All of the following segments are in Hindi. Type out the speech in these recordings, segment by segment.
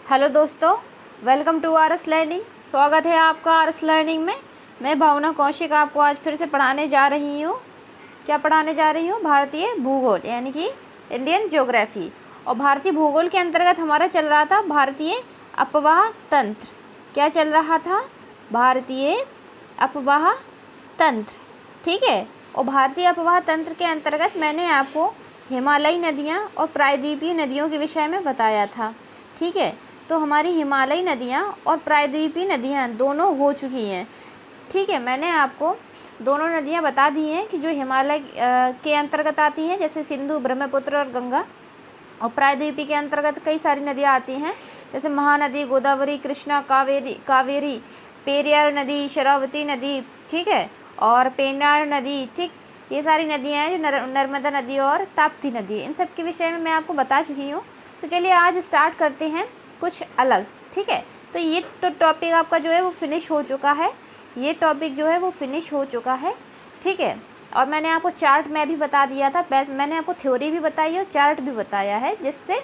हेलो दोस्तों, वेलकम टू आरएस लर्निंग। स्वागत है आपका आरएस लर्निंग में। मैं भावना कौशिक आपको आज फिर से पढ़ाने जा रही हूँ। क्या पढ़ाने जा रही हूँ? भारतीय भूगोल यानी कि इंडियन ज्योग्राफी। और भारतीय भूगोल के अंतर्गत हमारा चल रहा था भारतीय अपवाह तंत्र। क्या चल रहा था? भारतीय अपवाह तंत्र, ठीक है। और भारतीय अपवाह तंत्र के अंतर्गत मैंने आपको हिमालयी नदियाँ और प्रायद्वीपीय नदियों के विषय में बताया था, ठीक है। तो हमारी हिमालयी नदियाँ और प्रायद्वीपीय नदियाँ दोनों हो चुकी हैं, ठीक है। मैंने आपको दोनों नदियाँ बता दी हैं कि जो हिमालय के अंतर्गत आती हैं, जैसे सिंधु, ब्रह्मपुत्र और गंगा। और प्रायद्वीपीय के अंतर्गत कई सारी नदियाँ आती हैं, जैसे महानदी, गोदावरी, कृष्णा, कावेरी, पेरियार नदी, शरावती नदी, ठीक है, और पेन्नार नदी, ठीक। ये सारी नदियाँ हैं जो नर्मदा नदी और ताप्ती नदी, इन सब के विषय में मैं आपको बता चुकी हूँ। तो चलिए आज स्टार्ट करते हैं कुछ अलग, ठीक है। तो ये टॉपिक आपका जो है वो फिनिश हो चुका है, ये टॉपिक जो है वो फिनिश हो चुका है, ठीक है। और मैंने आपको चार्ट में भी बता दिया था, मैंने आपको थ्योरी भी बताई है और चार्ट भी बताया है, जिससे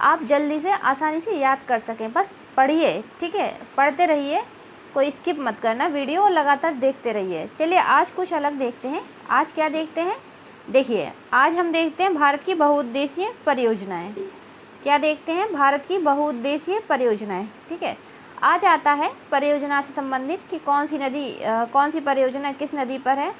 आप जल्दी से आसानी से याद कर सकें। बस पढ़िए, ठीक है, पढ़ते रहिए, कोई स्किप मत करना वीडियो और लगातार देखते रहिए। चलिए आज कुछ अलग देखते हैं। आज क्या देखते हैं? देखिए, आज हम देखते हैं भारत की बहुउद्देशीय परियोजनाएं। क्या देखते हैं? भारत की बहुउद्देशीय परियोजनाएं, ठीक है। आज आता है परियोजना से संबंधित कि कौन सी परियोजना किस नदी पर है।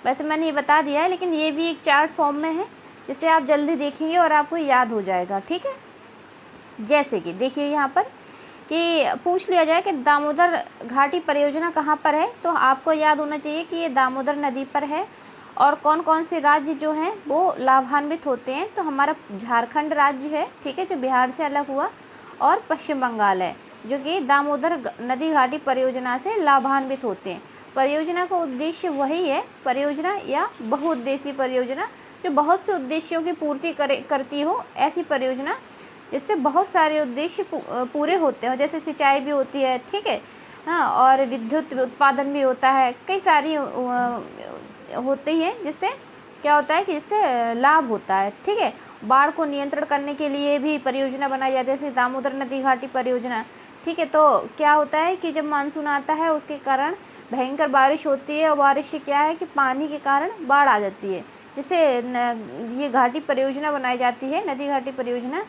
वैसे मैंने ये बता दिया है, लेकिन ये भी एक चार्ट फॉर्म में है, जिसे आप जल्दी देखेंगे और आपको याद हो जाएगा, ठीक है। जैसे कि देखिए यहाँ पर कि पूछ लिया जाए कि दामोदर घाटी परियोजना कहाँ पर है, तो आपको याद होना चाहिए कि ये दामोदर नदी पर है। और कौन कौन से राज्य जो हैं वो लाभान्वित होते हैं, तो हमारा झारखंड राज्य है, ठीक है, जो बिहार से अलग हुआ, और पश्चिम बंगाल है, जो कि दामोदर नदी घाटी परियोजना से लाभान्वित होते हैं। परियोजना का उद्देश्य वही है, परियोजना या बहुउद्देशीय परियोजना, जो बहुत से उद्देश्यों की पूर्ति करती हो, ऐसी परियोजना जिससे बहुत सारे उद्देश्य पूरे होते हैं। जैसे सिंचाई भी होती है, ठीक है, हाँ, और विद्युत उत्पादन भी होता है, कई सारी होती हैं, जिससे क्या होता है कि इससे लाभ होता है, ठीक है। बाढ़ को नियंत्रण करने के लिए भी परियोजना बनाई जाती है, जैसे दामोदर नदी घाटी परियोजना, ठीक है। तो क्या होता है कि जब मानसून आता है उसके कारण भयंकर बारिश होती है, और बारिश से क्या है कि पानी के कारण बाढ़ आ जाती है, जिससे ये घाटी परियोजना बनाई जाती है, नदी घाटी परियोजना,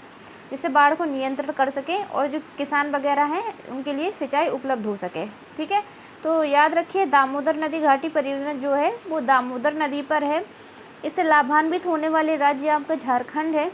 जिससे बाढ़ को नियंत्रण कर सके और जो किसान वगैरह हैं उनके लिए सिंचाई उपलब्ध हो सके, ठीक है। तो याद रखिए, दामोदर नदी घाटी परियोजना जो है वो दामोदर नदी पर है। इससे लाभान्वित होने वाले राज्य आपका झारखंड है,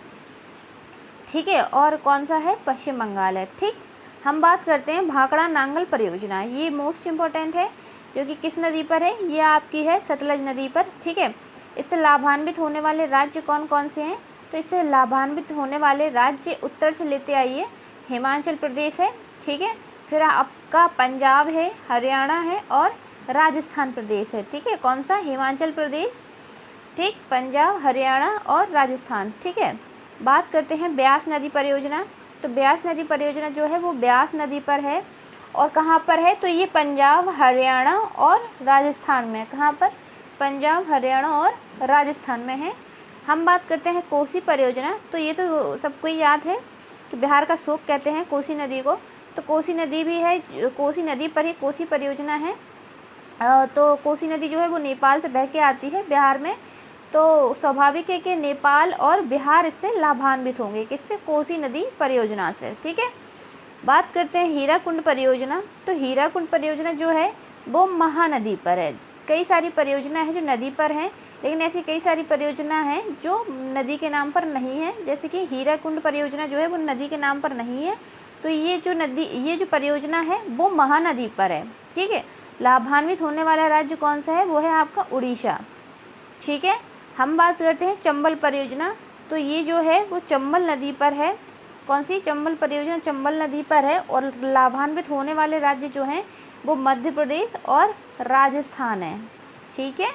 ठीक है, और कौन सा है? पश्चिम बंगाल है, ठीक। हम बात करते हैं भाखड़ा नांगल परियोजना। ये मोस्ट इम्पोर्टेंट है, जो कि किस नदी पर है? ये आपकी है सतलज नदी पर, ठीक है। इससे लाभान्वित होने वाले राज्य कौन कौन से हैं? तो इससे लाभान्वित होने वाले राज्य उत्तर से लेते आइए, हिमाचल प्रदेश है, ठीक है, फिर आपका पंजाब है, हरियाणा है, और राजस्थान प्रदेश है, ठीक है। कौन सा? हिमाचल प्रदेश, ठीक, पंजाब, हरियाणा और राजस्थान, ठीक है। बात करते हैं ब्यास नदी परियोजना। तो ब्यास नदी परियोजना जो है वो ब्यास नदी पर है, और कहाँ पर है? तो ये पंजाब, हरियाणा और राजस्थान में। कहाँ पर? पंजाब, हरियाणा और राजस्थान में है। हम बात करते हैं कोसी परियोजना। तो ये तो सबको ही याद है कि बिहार का शोक कहते हैं कोसी नदी को। तो कोसी नदी भी है, कोसी नदी पर ही कोसी परियोजना है। तो कोसी नदी जो है वो नेपाल से बह के आती है बिहार में। तो स्वाभाविक है कि नेपाल और बिहार इससे लाभान्वित होंगे, किससे? कोसी नदी परियोजना से, ठीक है। बात करते हैं हीराकुंड परियोजना। तो हीराकुंड परियोजना जो है वो महानदी पर है। कई सारी परियोजना है जो नदी पर हैं, लेकिन ऐसी कई सारी परियोजना है जो नदी के नाम पर नहीं है। जैसे कि हीराकुंड परियोजना जो है वो नदी के नाम पर नहीं है। तो ये जो परियोजना है वो महानदी पर है, ठीक है। लाभान्वित होने वाला राज्य कौन सा है? वो है आपका उड़ीसा, ठीक है। हम बात करते हैं चंबल परियोजना। तो ये जो है वो चंबल नदी पर है। कौन सी? चंबल परियोजना चंबल नदी पर है, और लाभान्वित होने वाले राज्य जो हैं वो मध्य प्रदेश और राजस्थान है, ठीक है।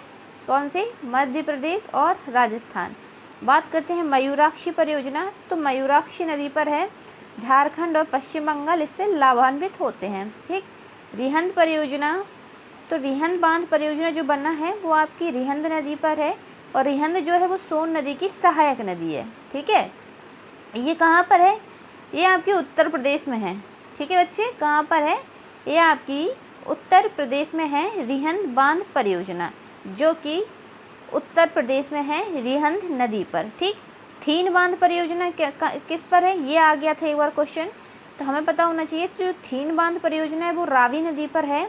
कौन सी? मध्य प्रदेश और राजस्थान। बात करते हैं मयूराक्षी परियोजना। तो मयूराक्षी नदी पर है, झारखंड और पश्चिम बंगाल इससे लाभान्वित होते हैं, ठीक। रिहंद परियोजना। तो रिहंद बांध परियोजना जो बना है वो आपकी रिहंद नदी पर है, और रिहंद जो है वो सोन नदी की सहायक नदी है, ठीक है। ये कहाँ पर है? ये आपके उत्तर प्रदेश में है। ठीक है बच्चे, कहाँ पर है? ये आपकी उत्तर प्रदेश में है रिहंद बांध परियोजना, जो कि उत्तर प्रदेश में है रिहंद नदी पर। ठीक, थीन बांध परियोजना किस पर है? ये आ गया था एक बार क्वेश्चन, तो हमें पता होना चाहिए। तो जो थीन बांध परियोजना है वो रावी नदी पर है।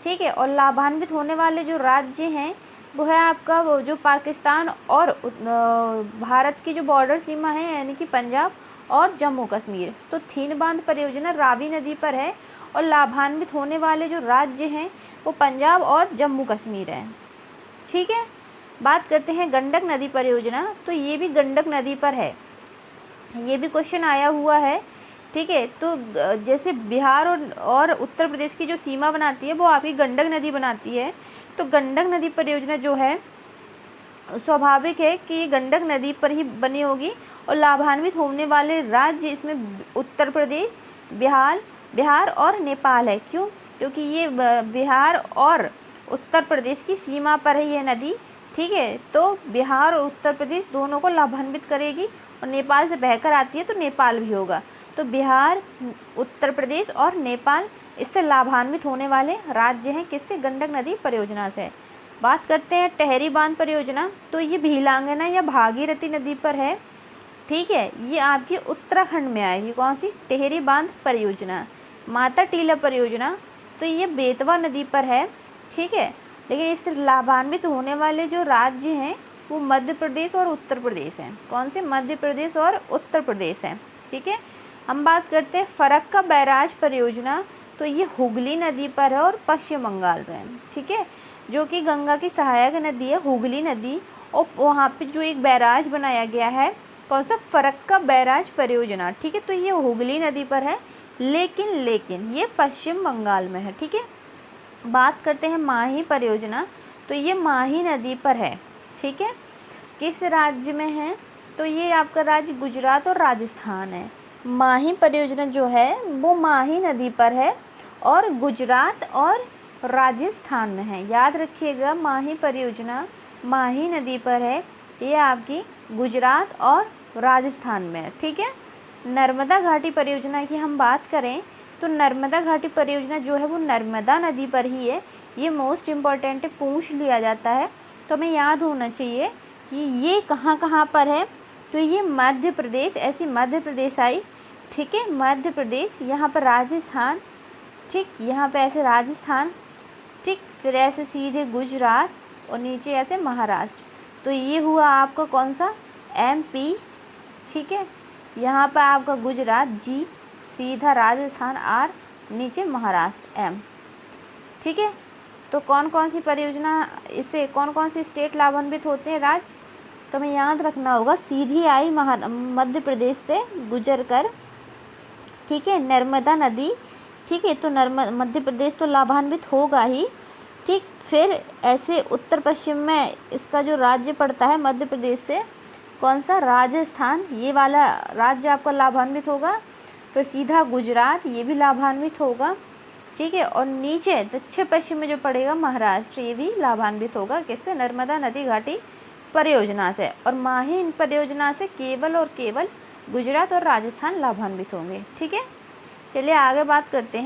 ठीक है, और लाभान्वित होने वाले जो राज्य हैं वो है आपका वो जो पाकिस्तान और भारत की जो बॉर्डर सीमा है, यानी कि पंजाब और जम्मू कश्मीर। तो थीन बांध परियोजना रावी नदी पर है और लाभान्वित होने वाले जो राज्य हैं वो पंजाब और जम्मू कश्मीर है। ठीक है, बात करते हैं गंडक नदी परियोजना। तो ये भी गंडक नदी पर है, ये भी क्वेश्चन आया हुआ है। ठीक है, तो जैसे बिहार और उत्तर प्रदेश की जो सीमा बनाती है वो आपकी गंडक नदी बनाती है। तो गंडक नदी परियोजना जो है स्वाभाविक है कि ये गंडक नदी पर ही बनी होगी और लाभान्वित होने वाले राज्य इसमें उत्तर प्रदेश, बिहार और नेपाल है। क्यों? क्योंकि ये बिहार और उत्तर प्रदेश की सीमा पर है ये नदी। ठीक है, तो बिहार और उत्तर प्रदेश दोनों को लाभान्वित करेगी और नेपाल से बहकर आती है तो नेपाल भी होगा। तो बिहार, उत्तर प्रदेश और नेपाल इससे लाभान्वित होने वाले राज्य हैं। किससे? गंडक नदी परियोजना से। बात करते हैं टेहरी बांध परियोजना। तो ये भीलांगना या भागीरथी नदी पर है। ठीक है, ये आपकी उत्तराखंड में आएगी। कौन सी? टेहरी बांध परियोजना। माता टीला परियोजना, तो ये बेतवा नदी पर है। ठीक है, लेकिन इससे लाभान्वित होने वाले जो राज्य हैं वो मध्य प्रदेश और उत्तर प्रदेश हैं। कौन से? मध्य प्रदेश और उत्तर प्रदेश हैं। ठीक है, हम बात करते हैं फरक्का बैराज परियोजना। तो ये हुगली नदी पर है और पश्चिम बंगाल में है। ठीक है, जो कि गंगा की सहायक नदी है हुगली नदी, और वहाँ पे जो एक बैराज बनाया गया है, कौन सा? फरक्का बैराज परियोजना। ठीक है, तो ये हुगली नदी पर है, लेकिन ये पश्चिम बंगाल में है। ठीक है, बात करते हैं माही परियोजना। तो ये माही नदी पर है। ठीक है, किस राज्य में है? तो ये आपका राज्य गुजरात और राजस्थान है। माही परियोजना जो है वो माही नदी पर है और गुजरात और राजस्थान में है। याद रखिएगा, माही परियोजना माही नदी पर है, ये आपकी गुजरात और राजस्थान में है। ठीक है, नर्मदा घाटी परियोजना की हम बात करें तो नर्मदा घाटी परियोजना जो है वो नर्मदा नदी पर ही है। ये मोस्ट इम्पॉर्टेंट पूछ लिया जाता है, तो हमें याद होना चाहिए कि ये कहाँ पर है। तो ये मध्य प्रदेश, ऐसी मध्य प्रदेश आई। ठीक है, मध्य प्रदेश, यहाँ पर राजस्थान। ठीक, यहाँ पे ऐसे राजस्थान। ठीक, फिर ऐसे सीधे गुजरात और नीचे ऐसे महाराष्ट्र। तो ये हुआ आपका कौन सा? MP। ठीक है, यहाँ पर आपका गुजरात G, सीधा राजस्थान R, नीचे महाराष्ट्र M। ठीक है, तो कौन कौन सी परियोजना, इससे कौन कौन से स्टेट लाभान्वित होते हैं, राज्य? तो हमें याद रखना होगा, सीधी आई मध्य प्रदेश से गुजर कर। ठीक है, नर्मदा नदी। ठीक है, तो मध्य प्रदेश तो लाभान्वित होगा ही। ठीक, फिर ऐसे उत्तर पश्चिम में इसका जो राज्य पड़ता है मध्य प्रदेश से, कौन सा? राजस्थान, ये वाला राज्य आपका लाभान्वित होगा। फिर सीधा गुजरात, ये भी लाभान्वित होगा। ठीक है, और नीचे दक्षिण पश्चिम में जो पड़ेगा महाराष्ट्र, ये भी लाभान्वित होगा। किससे? नर्मदा नदी घाटी परियोजना से। और माही परियोजना से केवल और केवल गुजरात और राजस्थान लाभान्वित होंगे। ठीक है, चलिए आगे बात करते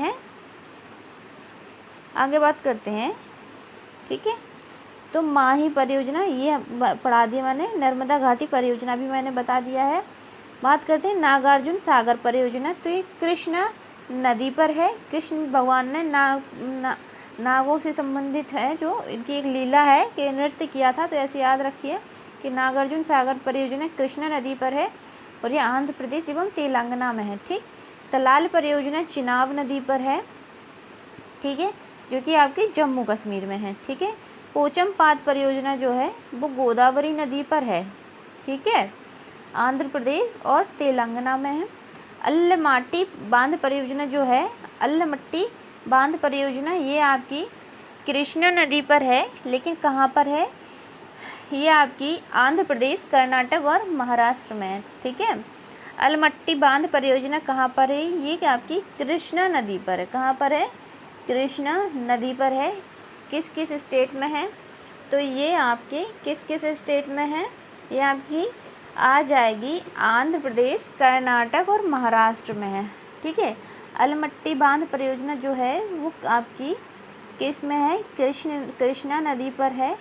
हैं, ठीक है, तो माही परियोजना ये पढ़ा दिया मैंने, नर्मदा घाटी परियोजना भी मैंने बता दिया है। बात करते हैं नागार्जुन सागर परियोजना। तो ये कृष्णा नदी पर है। कृष्ण भगवान ने नागों से संबंधित है, जो इनकी एक लीला है कि नृत्य किया था। तो ऐसे याद रखिए कि नागार्जुन सागर परियोजना कृष्णा नदी पर है और ये आंध्र प्रदेश एवं तेलंगाना में है। ठीक, सलाल परियोजना चिनाब नदी पर है। ठीक है, जो कि आपकी जम्मू कश्मीर में है। ठीक है, पोचमपाद परियोजना जो है वो गोदावरी नदी पर है। ठीक है, आंध्र प्रदेश और तेलंगाना में है। अल्लमट्टी बांध परियोजना जो है, अल्लमट्टी बांध परियोजना ये आपकी कृष्णा नदी पर है, लेकिन कहाँ पर है? ये आपकी आंध्र प्रदेश, कर्नाटक और महाराष्ट्र में है। ठीक है, अल्लमट्टी बांध परियोजना कहाँ पर है? ये आपकी कृष्णा नदी पर है। कहाँ पर है? कृष्णा नदी पर है। किस किस स्टेट में है? तो ये आपके किस किस स्टेट में है? ये आपकी आ जाएगी आंध्र प्रदेश, कर्नाटक और महाराष्ट्र में है। ठीक है, अलमट्टी बांध परियोजना जो है वो आपकी किस में है? कृष्णा नदी पर है।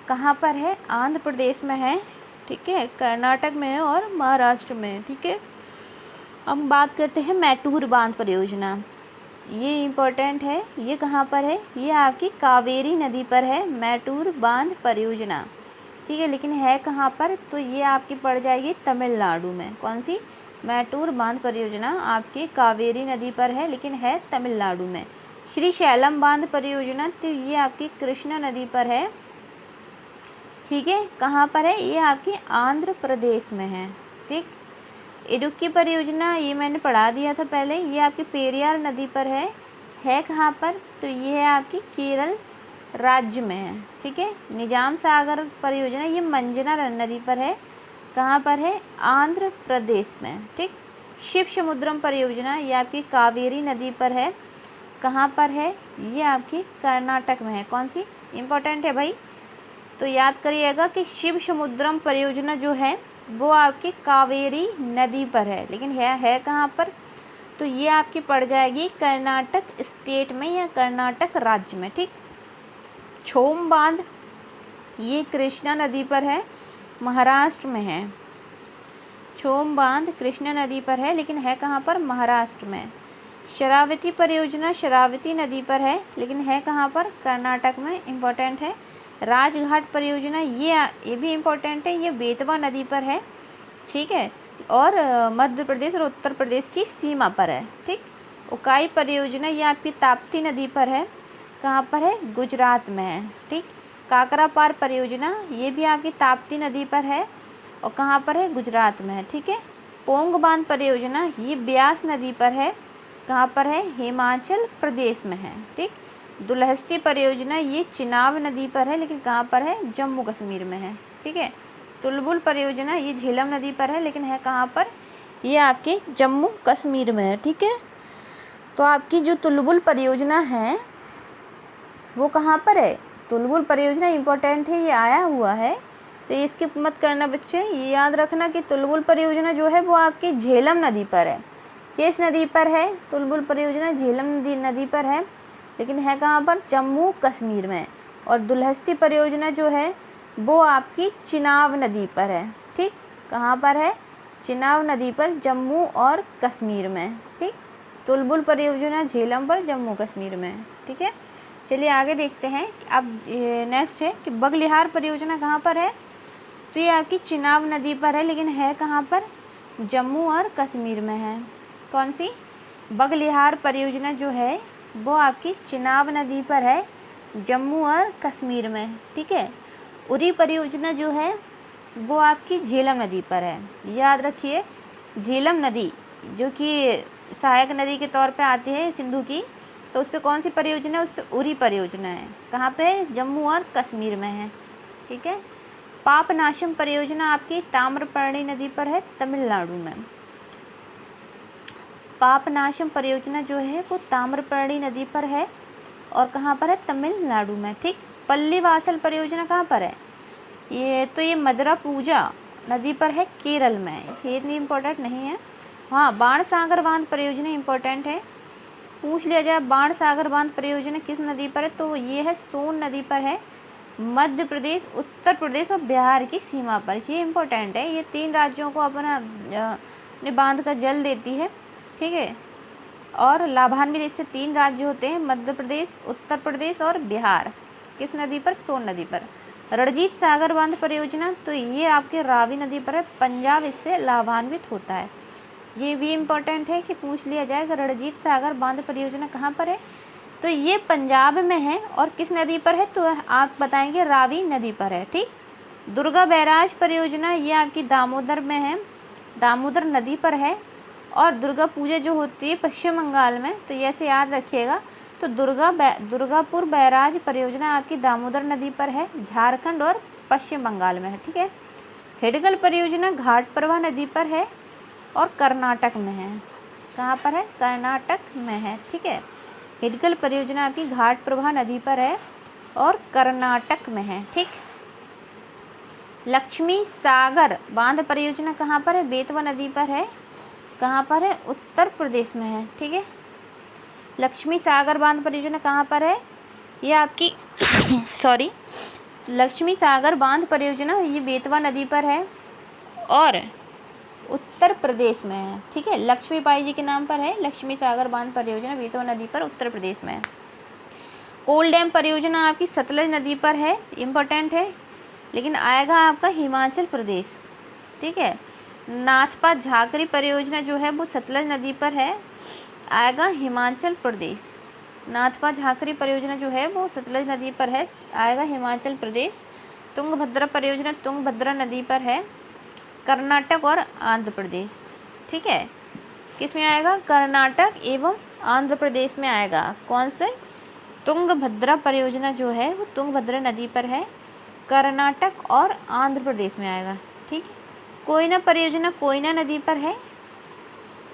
कहाँ पर है? आंध्र प्रदेश में है। ठीक है, कर्नाटक में है और महाराष्ट्र में है। ठीक है, हम बात करते हैं मैटूर बांध परियोजना। ये इम्पोर्टेंट है। ये कहाँ पर है? ये आपकी कावेरी नदी पर है मैटूर बांध परियोजना। ठीक है, लेकिन है कहाँ पर? तो ये आपकी पड़ जाएगी तमिलनाडु में। कौन सी? मैटूर बांध परियोजना आपकी कावेरी नदी पर है, लेकिन है तमिलनाडु में। श्री शैलम बांध परियोजना, तो ये आपकी कृष्णा नदी पर है। ठीक है, कहाँ पर है? ये आपकी आंध्र प्रदेश में है। ठीक, इडुक्की परियोजना ये मैंने पढ़ा दिया था पहले। ये आपकी पेरियार नदी पर है कहाँ पर? तो ये है आपकी केरल राज्य में है। ठीक है, निजाम सागर परियोजना ये मंजना नदी पर है। कहाँ पर है? आंध्र प्रदेश में। ठीक, शिव समुद्रम परियोजना ये आपकी कावेरी नदी पर है। कहाँ पर है? ये आपकी कर्नाटक में है। कौन सी? इम्पोर्टेंट है भाई, तो याद करिएगा कि शिव समुद्रम परियोजना जो है वो आपकी कावेरी नदी पर है, लेकिन है कहाँ पर? तो ये आपकी पड़ जाएगी कर्नाटक स्टेट में या कर्नाटक राज्य में। ठीक, छोम बांध ये कृष्णा नदी पर है, महाराष्ट्र में है। छोम बांध कृष्णा नदी पर है, लेकिन है कहाँ पर? महाराष्ट्र में। शरावती परियोजना शरावती नदी पर है, लेकिन है कहाँ पर? कर्नाटक में। इम्पोर्टेंट है। राजघाट परियोजना ये भी इम्पोर्टेंट है, ये बेतवा नदी पर है। ठीक है, और मध्य प्रदेश और उत्तर प्रदेश की सीमा पर है। ठीक, उकाई परियोजना ये आपकी ताप्ती नदी पर है। कहाँ पर है? गुजरात में है। ठीक, काकरापार परियोजना ये भी आपकी ताप्ती नदी पर है और कहाँ पर है? गुजरात में है। ठीक है, पोंग बांध परियोजना ये ब्यास नदी पर है। कहाँ पर है? हिमाचल प्रदेश में है। ठीक, दुलहस्ती परियोजना ये चिनाब नदी पर है, लेकिन कहाँ पर है? जम्मू कश्मीर में है। ठीक है, तुलबुल परियोजना ये झेलम नदी पर है, लेकिन है कहाँ पर? ये आपके जम्मू कश्मीर में है। ठीक है, तो आपकी जो तुलबुल परियोजना है वो कहाँ पर है? तुलबुल परियोजना इम्पोर्टेंट है, ये आया हुआ है, तो ये स्किप मत करना बच्चे। ये याद रखना कि तुलबुल परियोजना जो है वो आपकी झेलम नदी पर है। किस नदी पर है? तुलबुल परियोजना झेलम नदी पर है, लेकिन है कहाँ पर? जम्मू कश्मीर में। और दुलहस्ती परियोजना जो है वो आपकी चिनाब नदी पर है। ठीक, कहाँ पर है? चिनाब नदी पर, जम्मू और कश्मीर में। ठीक, तुलबुल परियोजना झेलम पर, जम्मू कश्मीर में। ठीक है, चलिए आगे देखते हैं। अब नेक्स्ट है कि बगलिहार परियोजना कहाँ पर है? तो ये आपकी चिनाब नदी पर है, लेकिन है कहाँ पर? जम्मू और कश्मीर में है। कौन सी? बगलिहार परियोजना जो है वो आपकी चिनाब नदी पर है, जम्मू और कश्मीर में। ठीक है, उरी परियोजना जो है वो आपकी झेलम नदी पर है। याद रखिए, झेलम नदी जो कि सहायक नदी के तौर पे आती है सिंधु की, तो उस पर कौन सी परियोजना है? उस पर उरी परियोजना है। कहाँ पे है? जम्मू और कश्मीर में है। ठीक है, पापनाशम परियोजना आपकी ताम्रपर्णी नदी पर है, तमिलनाडु में। पापनाशम परियोजना जो है वो ताम्रपर्णी नदी पर है और कहाँ पर है? तमिलनाडु में। ठीक, पल्लीवासल परियोजना कहाँ पर है? ये मदरा पूजा नदी पर है, केरल में। ये इतनी इम्पोर्टेंट नहीं है। हाँ, बाणसागर बांध परियोजना इम्पोर्टेंट है, पूछ लिया जाए बाणसागर बांध परियोजना किस नदी पर है? तो ये है सोन नदी पर है, मध्य प्रदेश, उत्तर प्रदेश और बिहार की सीमा पर। ये इम्पोर्टेंट है, ये 3 राज्यों को अपने बांध का जल देती है। ठीक है, और लाभान्वित इससे 3 राज्य होते हैं, मध्य प्रदेश, उत्तर प्रदेश और बिहार। किस नदी पर? सोन नदी पर। रणजीत सागर बांध परियोजना तो ये आपके रावी नदी पर है, पंजाब इससे लाभान्वित होता है। ये भी इम्पोर्टेंट है कि पूछ लिया जाएगा रणजीत सागर बांध परियोजना कहाँ पर है? तो ये पंजाब में है और किस नदी पर है? तो आप बताएंगे रावी नदी पर है। ठीक, दुर्गा बैराज परियोजना ये आपकी दामोदर में है, दामोदर नदी पर है। और दुर्गा पूजा जो होती है पश्चिम बंगाल में, तो ये ऐसे याद रखिएगा। तो दुर्गापुर बैराज परियोजना आपकी दामोदर नदी पर है, झारखंड और पश्चिम बंगाल में है। ठीक है, हिडगल परियोजना घाट प्रवाह नदी पर है और कर्नाटक में है। कहाँ पर है? कर्नाटक में है। ठीक है, हिडगल परियोजना आपकी घाट प्रवाह नदी पर है और कर्नाटक में है। ठीक, लक्ष्मी सागर बांध परियोजना कहाँ पर है? बेतवा नदी पर है। कहाँ पर है? उत्तर प्रदेश में है। ठीक है, लक्ष्मी सागर बांध परियोजना कहाँ पर है? ये आपकी सॉरी, लक्ष्मी सागर बांध परियोजना ये बेतवा नदी पर है और उत्तर प्रदेश में है। ठीक है, लक्ष्मीबाई जी के नाम पर है लक्ष्मी सागर बांध परियोजना, बेतवा नदी पर, उत्तर प्रदेश में है। कोल डैम परियोजना आपकी सतलज नदी पर है, इम्पोर्टेंट है, लेकिन आएगा आपका हिमाचल प्रदेश। ठीक है, नाथपा झाकरी परियोजना जो है वो सतलज नदी पर है, आएगा हिमाचल प्रदेश। नाथपा झाकरी परियोजना जो है वो सतलज नदी पर है, आएगा हिमाचल प्रदेश। तुंगभद्रा परियोजना तुंगभद्रा नदी पर है, कर्नाटक और आंध्र प्रदेश। ठीक है, किस में आएगा? कर्नाटक एवं आंध्र प्रदेश में आएगा। कौन से? तुंगभद्रा परियोजना जो है वो तुंगभद्रा नदी पर है, कर्नाटक और आंध्र प्रदेश में आएगा। ठीक है, कोयना परियोजना कोयना नदी पर है,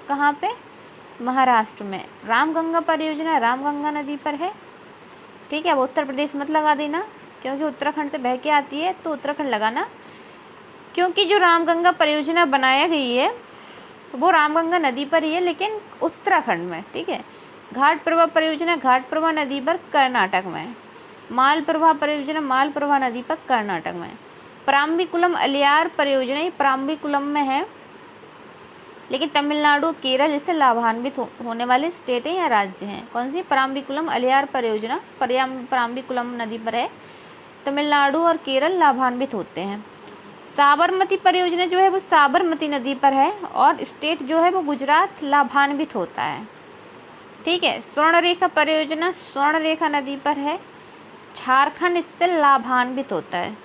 कहाँ पे? महाराष्ट्र में। रामगंगा परियोजना रामगंगा नदी पर है। ठीक है, अब उत्तर प्रदेश मत लगा देना क्योंकि उत्तराखंड से बह के आती है, तो उत्तराखंड लगाना, क्योंकि जो रामगंगा परियोजना बनाया गई है वो रामगंगा नदी पर ही है, लेकिन उत्तराखंड में। ठीक है, घाट प्रवाह परियोजना घाट प्रवाह नदी पर, कर्नाटक में। माल प्रवाह परियोजना माल प्रवाह नदी पर, कर्नाटक में। प्राम्बिकुलम अलियार परियोजना ये प्राम्बिकुलम में है, लेकिन तमिलनाडु केरल इससे लाभान्वित होने वाले स्टेट हैं या राज्य हैं। कौन सी? प्राम्बिकुलम अलियार परियोजना प्राम्बिकुलम नदी पर है, तमिलनाडु और केरल लाभान्वित होते हैं। साबरमती परियोजना जो है वो साबरमती नदी पर है और स्टेट जो है वो गुजरात लाभान्वित होता है। ठीक है, स्वर्णरेखा परियोजना स्वर्णरेखा नदी पर है, झारखंड इससे लाभान्वित होता है।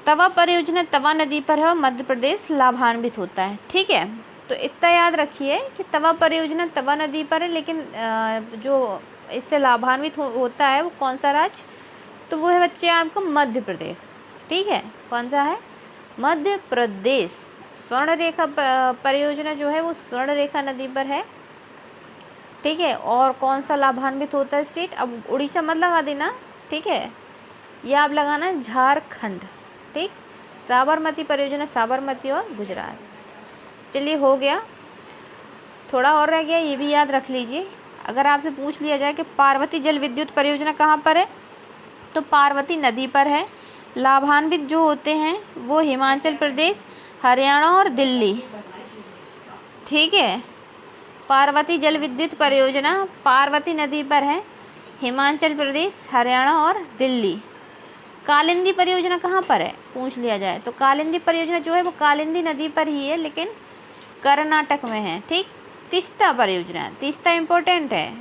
तवा परियोजना तवा नदी पर है और मध्य प्रदेश लाभान्वित होता है। ठीक है, तो इतना याद रखिए कि तवा परियोजना तवा नदी पर है, लेकिन जो इससे लाभान्वित होता है वो कौन सा राज्य? तो वो है बच्चे आपका मध्य प्रदेश। ठीक है, कौन सा है? मध्य प्रदेश। स्वर्णरेखा परियोजना जो है वो स्वर्णरेखा नदी पर है। ठीक है, और कौन सा लाभान्वित होता है स्टेट? अब उड़ीसा मत लगा देना। ठीक है, ये आप लगाना झारखंड। ठीक, साबरमती परियोजना साबरमती और गुजरात। चलिए, हो गया, थोड़ा और रह गया, ये भी याद रख लीजिए। अगर आपसे पूछ लिया जाए कि पार्वती जल विद्युत परियोजना कहाँ पर है, तो पार्वती नदी पर है। लाभान्वित जो होते हैं वो हिमाचल प्रदेश, हरियाणा और दिल्ली। ठीक है, पार्वती जल विद्युत परियोजना पार्वती नदी पर है, हिमाचल प्रदेश, हरियाणा और दिल्ली। कालिंदी परियोजना कहाँ पर है पूछ लिया जाए, तो कालिंदी परियोजना जो है वो कालिंदी नदी पर ही है, लेकिन कर्नाटक में है। ठीक, तीस्ता परियोजना, तीस्ता इम्पोर्टेंट है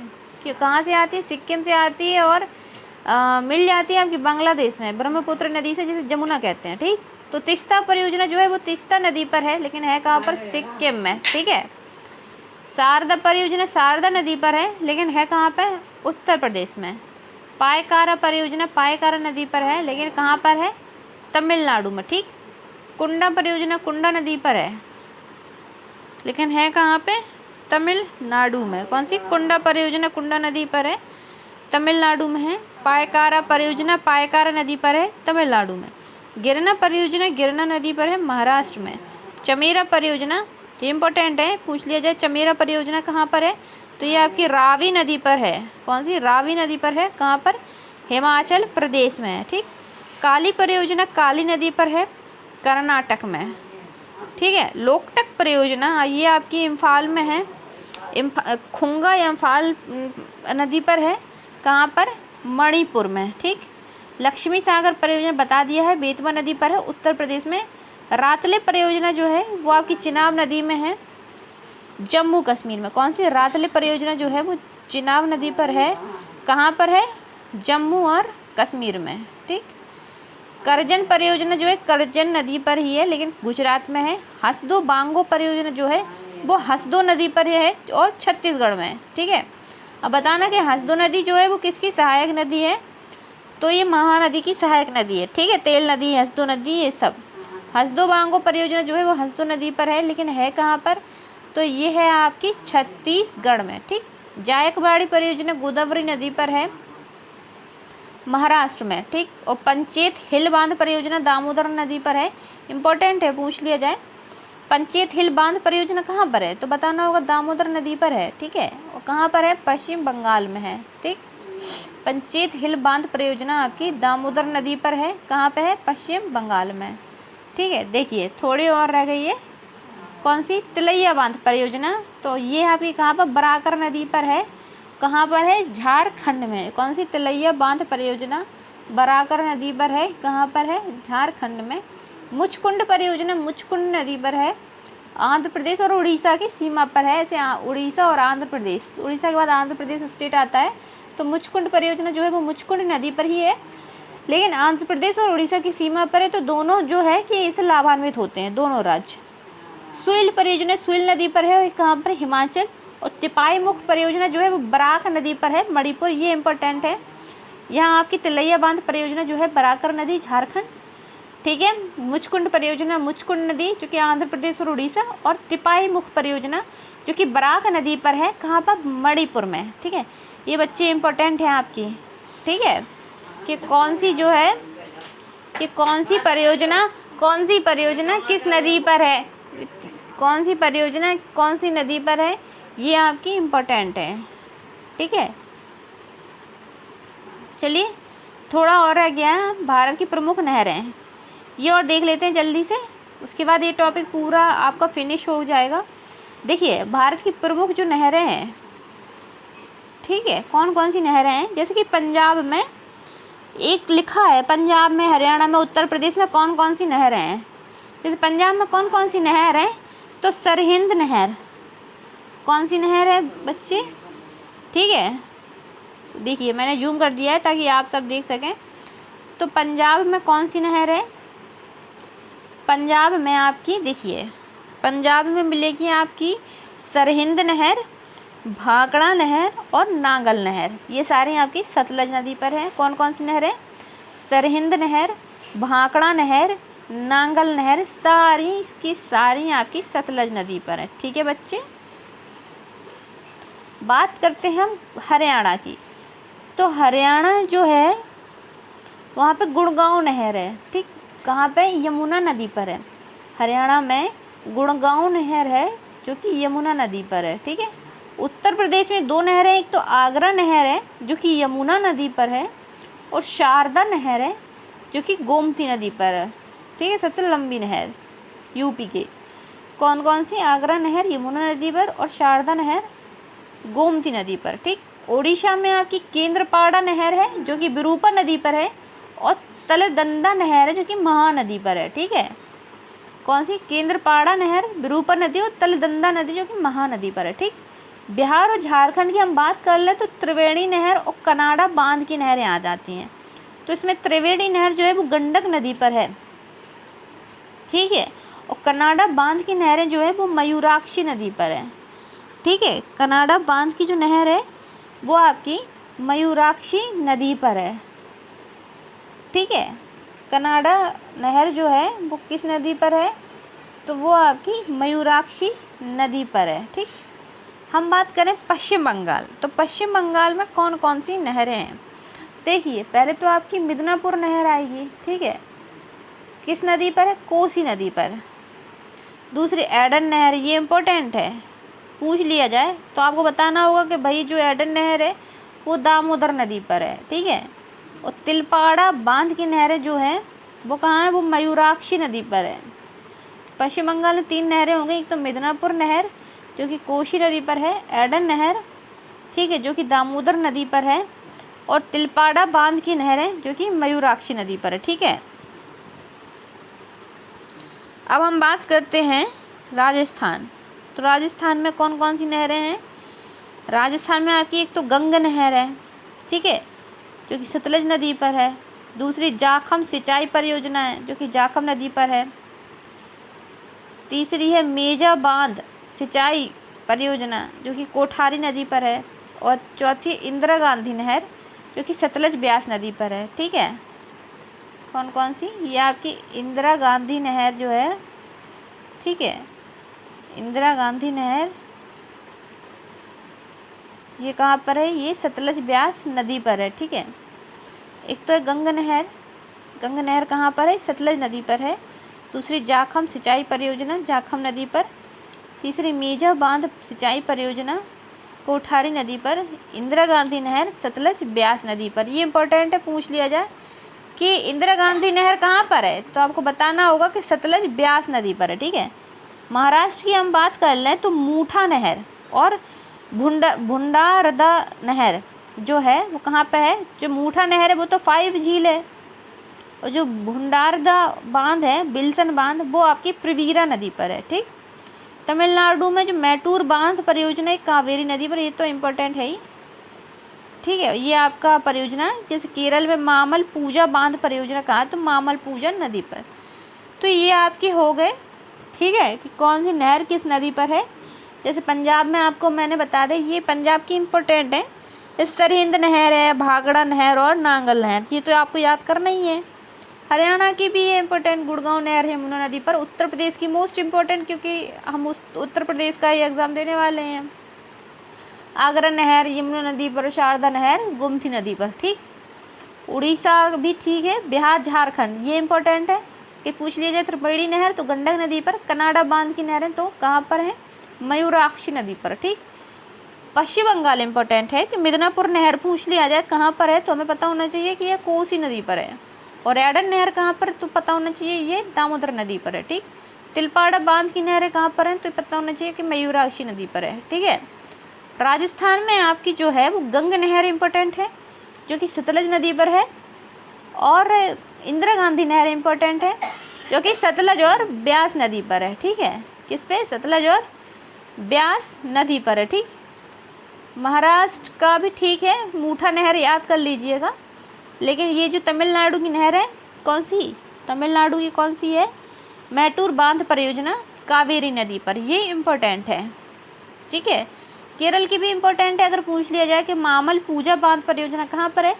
कि कहाँ से आती है? सिक्किम से आती है और मिल जाती है आपकी बांग्लादेश में ब्रह्मपुत्र नदी से, जिसे जमुना कहते हैं। ठीक, तो तीस्ता परियोजना जो है वो तीस्ता नदी पर है, लेकिन है कहाँ पर? सिक्किम में। ठीक है, शारदा परियोजना शारदा नदी पर है, लेकिन है कहाँ पे? उत्तर प्रदेश में। पायकारा परियोजना पायकारा नदी पर है, लेकिन कहाँ पर है? तमिलनाडु में। ठीक, कुंडा परियोजना कुंडा नदी पर है, लेकिन है कहाँ पे? तमिलनाडु में। कौन सी? कुंडा परियोजना कुंडा नदी पर है, तमिलनाडु में है। पायकारा परियोजना पायकारा नदी पर है, तमिलनाडु में। गिरना परियोजना गिरना नदी पर है, महाराष्ट्र में। चमेरा परियोजना इम्पोर्टेंट है, पूछ लिया जाए चमेरा परियोजना कहाँ पर है, तो ये आपकी रावी नदी पर है। कौन सी? रावी नदी पर है, कहाँ पर? हिमाचल प्रदेश में है। ठीक, काली परियोजना काली नदी पर है, कर्नाटक में। ठीक है, लोकटक परियोजना ये आपकी इम्फाल में है, खुंगा या इम्फाल नदी पर है, कहाँ पर? मणिपुर में। ठीक, लक्ष्मी सागर परियोजना बता दिया है, बेतवा नदी पर है, उत्तर प्रदेश में। रातले परियोजना जो है वो आपकी चिनाब नदी में है, जम्मू कश्मीर में। कौन सी? रातले परियोजना जो है वो चिनाब नदी पर है, कहाँ पर है? जम्मू और कश्मीर में। ठीक, करजन परियोजना जो है करजन नदी पर ही है, लेकिन गुजरात में है। हसदो बांगो परियोजना जो है वो हसदो नदी पर है और छत्तीसगढ़ में है। ठीक है, अब बताना कि हसदो नदी जो है वो किसकी सहायक नदी है, तो ये महानदी की सहायक नदी है। ठीक है, तेल नदी, हसदो नदी, ये सब। हसदो बांगो परियोजना जो है वो हसदो नदी पर है, लेकिन है कहाँ पर? तो ये है आपकी छत्तीसगढ़ में। ठीक, जायकवाड़ी परियोजना गोदावरी नदी पर है, महाराष्ट्र में, ठीक। और पंचेत हिल बांध परियोजना दामोदर नदी पर है, इम्पोर्टेंट है, पूछ लिया जाए। पंचेत हिल बांध परियोजना कहाँ पर है, तो बताना होगा दामोदर नदी पर है, ठीक है। और कहाँ पर है, पश्चिम बंगाल में है, ठीक। पंचेत हिल बांध परियोजना आपकी दामोदर नदी पर है, कहाँ पे है, पश्चिम बंगाल में, ठीक है। देखिए थोड़ी और रह गई है, कौन सी, तिलैया बांध परियोजना, तो ये आपकी कहाँ पर, बराकर नदी पर है, कहाँ पर है, झारखंड में। कौन सी, तिलैया बांध परियोजना बराकर नदी पर है, कहाँ पर है, झारखंड में। मुचकुंड परियोजना मुचकुंड नदी पर है, आंध्र प्रदेश और उड़ीसा की सीमा पर है। ऐसे उड़ीसा और आंध्र प्रदेश, उड़ीसा के बाद आंध्र प्रदेश स्टेट आता है, तो मुचकुंड परियोजना जो है वो मुचकुंड नदी पर ही है, लेकिन आंध्र प्रदेश और उड़ीसा की सीमा पर है, तो दोनों जो है कि इससे लाभान्वित होते हैं, दोनों राज्य। सुइल परियोजना सुइल नदी पर है, कहाँ पर, हिमाचल। और तिपाई मुख परियोजना जो है वो बराक नदी पर है, मणिपुर, ये इंपॉर्टेंट है। यहाँ आपकी तिलैया बांध परियोजना जो है बराकर नदी, झारखंड, ठीक है। मुचकुंड परियोजना मुचकुंड नदी जो कि आंध्र प्रदेश और उड़ीसा, और तिपाई मुख परियोजना जो कि बराक नदी पर है, कहाँ पर, मणिपुर में, ठीक है। ये बच्चे इंपॉर्टेंट हैं आपकी, ठीक है, कि कौन सी जो है, कि कौन सी परियोजना किस नदी पर है, कौन सी परियोजना कौन सी नदी पर है, ये आपकी इम्पोर्टेंट है, ठीक है। चलिए थोड़ा और रह गया है, भारत की प्रमुख नहरें, ये और देख लेते हैं जल्दी से, उसके बाद ये टॉपिक पूरा आपका फिनिश हो जाएगा। देखिए भारत की प्रमुख जो नहरें हैं, ठीक है, कौन कौन सी नहरें हैं, जैसे कि पंजाब में एक लिखा है, पंजाब में, हरियाणा में, उत्तर प्रदेश में कौन कौन सी नहरें हैं। जैसे पंजाब में कौन कौन सी नहर है, तो सरहिंद नहर, कौन सी नहर है बच्चे, ठीक है। देखिए मैंने जूम कर दिया है ताकि आप सब देख सकें। तो पंजाब में कौन सी नहर है, पंजाब में आपकी, देखिए पंजाब में मिलेगी आपकी सरहिंद नहर, भाखड़ा नहर और नांगल नहर, ये सारी आपकी सतलज नदी पर है। कौन कौन सी नहर है, सरहिंद नहर, भाखड़ा नहर, नांगल नहर, सारी इसकी सारी आपकी सतलज नदी पर है, ठीक है बच्चे। बात करते हैं हम हरियाणा की, तो हरियाणा जो है वहाँ पे गुड़गांव नहर है, ठीक, कहाँ पे, यमुना नदी पर है। हरियाणा में गुड़गांव नहर है जो कि यमुना नदी पर है, ठीक है। उत्तर प्रदेश में दो नहरें, एक तो आगरा नहर है जो कि यमुना नदी पर है, और शारदा नहर है जो कि गोमती नदी पर है, ठीक है, सबसे लंबी नहर यूपी के। कौन कौन सी, आगरा नहर यमुना नदी पर, और शारदा नहर गोमती नदी पर, ठीक। ओडिशा में आपकी केंद्रपाड़ा नहर है जो कि विरूपा नदी पर है, और तलदंदा नहर है जो कि महानदी पर है, ठीक है। कौन सी, केंद्रपाड़ा नहर, विरूपा नदी और तलदंदा नदी जो कि महानदी पर है, ठीक। बिहार और झारखंड की हम बात कर लें तो त्रिवेणी नहर और कनाडा बांध की नहरें आ जाती हैं। तो इसमें त्रिवेणी नहर जो है वो गंडक नदी पर है, ठीक है, और कनाडा बांध की नहरें जो है वो मयूराक्षी नदी पर है, ठीक है। कनाडा बांध की जो नहर है वो आपकी मयूराक्षी नदी पर है, ठीक है। कनाडा नहर जो है वो किस नदी पर है, तो वो आपकी मयूराक्षी नदी पर है, ठीक। हम बात करें पश्चिम बंगाल, तो पश्चिम बंगाल में कौन कौन सी नहरें हैं। देखिए पहले तो आपकी मिदनापुर नहर आएगी, ठीक है, किस नदी पर है, कोसी नदी पर। दूसरी एडन नहर, ये इम्पोर्टेंट है, पूछ लिया जाए तो आपको बताना होगा कि भाई जो एडन नहर है वो दामोदर नदी पर है, ठीक है। और तिलपाड़ा बांध की नहरें जो हैं वो कहाँ है, वो मयूराक्षी नदी पर है। पश्चिम बंगाल में तीन नहरें होंगी, एक तो मिदनापुर नहर जो कि कोसी नदी पर है, एडन नहर, ठीक है, जो कि दामोदर नदी पर है, और तिलपाड़ा बांध की नहरें जो कि मयूराक्षी नदी पर है, ठीक है। अब हम बात करते हैं राजस्थान, तो राजस्थान में कौन कौन सी नहरें हैं। राजस्थान में आपकी एक तो गंगा नहर है, ठीक है, जो कि सतलज नदी पर है। दूसरी जाखम सिंचाई परियोजना है जो कि जाखम नदी पर है। तीसरी है मेजा बांध सिंचाई परियोजना जो कि कोठारी नदी पर है। और चौथी इंदिरा गांधी नहर जो कि सतलज ब्यास नदी पर है, ठीक है। कौन कौन सी, ये आपकी इंदिरा गांधी नहर जो है, ठीक है, इंदिरा गांधी नहर ये कहाँ पर है, ये सतलज ब्यास नदी पर है, ठीक है। एक तो है गंगा नहर। गंगा नहर कहाँ पर है? सतलज नदी पर है। दूसरी जाखम सिंचाई परियोजना, जाखम नदी पर। तीसरी मेजा बांध सिंचाई परियोजना, कोठारी नदी पर। इंदिरा गांधी नहर, सतलज ब्यास नदी पर। ये इंपॉर्टेंट है, पूछ लिया जाए कि इंदिरा गांधी नहर कहाँ पर है, तो आपको बताना होगा कि सतलज ब्यास नदी पर है। ठीक है। महाराष्ट्र की हम बात कर लें तो मूठा नहर और भुंडारदा नहर जो है वो कहाँ पे है? जो मूठा नहर है वो तो 5 झील है, और जो भुंडारदा बांध है, बिल्सन बांध, वो आपकी प्रवीरा नदी पर है। ठीक। तमिलनाडु में जो मैटूर बांध परियोजना है कावेरी नदी पर, ये तो इम्पोर्टेंट है ही। ठीक है, ये आपका परियोजना। जैसे केरल में मामल पूजा बांध परियोजना कहाँ? तो मामल पूजा नदी पर। तो ये आपके हो गए। ठीक है, कि कौन सी नहर किस नदी पर है। जैसे पंजाब में आपको मैंने बता दें, ये पंजाब की इम्पोर्टेंट है। जैसे सरहिंद नहर है, भाखड़ा नहर और नांगल नहर, ये तो आपको याद करना ही है। हरियाणा की भी ये इम्पोर्टेंट गुड़गांव नहर है यमुना नदी पर। उत्तर प्रदेश की मोस्ट इम्पोर्टेंट, क्योंकि हम उत्तर प्रदेश का ही एग्ज़ाम देने वाले हैं। आगरा नहर यमुना नदी पर, शारदा नहर गोमती नदी पर। ठीक। उड़ीसा भी ठीक है। बिहार झारखंड ये इम्पोर्टेंट है कि पूछ लिया जाए। त्रिवेणी नहर तो गंडक नदी पर। कनाडा बांध की नहरें तो कहाँ पर है? मयूराक्षी नदी पर। ठीक। पश्चिम बंगाल इम्पोर्टेंट है कि मिदनापुर नहर पूछ लिया जाए कहाँ पर है, तो हमें पता होना चाहिए कि यह कोसी नदी पर है। और एडन नहर कहाँ पर, तो पता होना चाहिए ये दामोदर नदी पर है। ठीक। तिलपाड़ा बांध की नहरें कहाँ पर हैं, तो पता होना चाहिए कि मयूराक्षी नदी पर है। ठीक है। राजस्थान में आपकी जो है वो गंगा नहर इम्पोर्टेंट है, जो कि सतलज नदी पर है। और इंदिरा गांधी नहर इम्पोर्टेंट है, जो कि सतलज और ब्यास नदी पर है। ठीक है, किस पे? सतलज और ब्यास नदी पर है। ठीक। महाराष्ट्र का भी ठीक है, मूठा नहर याद कर लीजिएगा। लेकिन ये जो तमिलनाडु की नहर है, कौन सी? तमिलनाडु की कौन सी है? मैटूर बांध परियोजना कावेरी नदी पर, ये इम्पोर्टेंट है। ठीक है। केरल की भी इम्पोर्टेंट है, अगर पूछ लिया जाए कि मामल पूजा बांध परियोजना कहाँ पर है,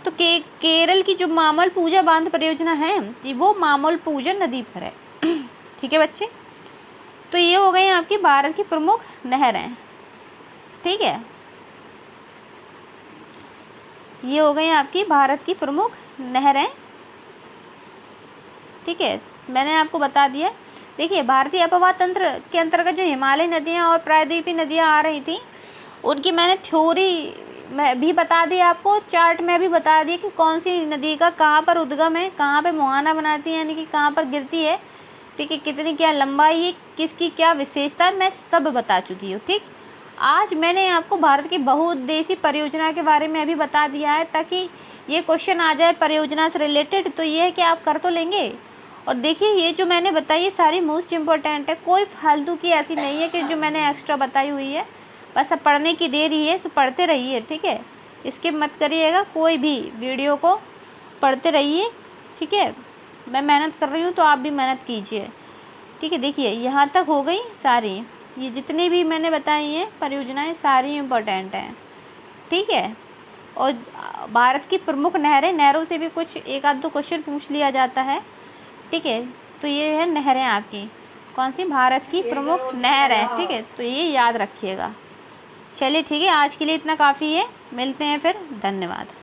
तो केरल की जो मामल पूजा बांध परियोजना है वो मामल पूजा नदी पर है। ठीक है बच्चे, तो ये हो गई आपकी भारत की प्रमुख नहरें। ठीक है, ये हो गई आपकी भारत की प्रमुख नहरें। ठीक है, मैंने आपको बता दिया। देखिए, भारतीय अपवाह तंत्र के अंतर्गत जो हिमालय नदियाँ और प्रायद्वीपीय नदियाँ आ रही थी, उनकी मैंने थ्योरी में भी बता दी आपको, चार्ट में भी बता दिया कि कौन सी नदी का कहाँ पर उद्गम है, कहाँ पे मुहाना बनाती है, यानी कि कहाँ पर गिरती है। ठीक है, कितनी क्या लंबाई है, किसकी क्या विशेषता है, मैं सब बता चुकी हूँ। ठीक। आज मैंने आपको भारत की बहुउद्देशीय परियोजना के बारे में अभी बता दिया है, ताकि ये क्वेश्चन आ जाए परियोजना से रिलेटेड, तो ये है कि आप कर तो लेंगे। और देखिए, ये जो मैंने बताई सारी मोस्ट इम्पोर्टेंट है, कोई फालतू की ऐसी नहीं है कि जो मैंने एक्स्ट्रा बताई हुई है। बस अब पढ़ने की देर ही है, तो पढ़ते रहिए। ठीक है, स्किप मत करिएगा, कोई भी वीडियो को पढ़ते रहिए। ठीक है, मैं मेहनत कर रही हूँ तो आप भी मेहनत कीजिए। ठीक है, देखिए यहाँ तक हो गई सारी, ये जितनी भी मैंने बताई हैं परियोजनाएँ सारी इम्पोर्टेंट हैं। ठीक है, और भारत की प्रमुख नहरें, नहरों से भी कुछ एक आध दो क्वेश्चन पूछ लिया जाता है। ठीक है, तो ये है नहरें आपकी, कौन सी? भारत की प्रमुख नहर है। ठीक है, तो ये याद रखिएगा। चलिए ठीक है, आज के लिए इतना काफ़ी है, मिलते हैं फिर, धन्यवाद।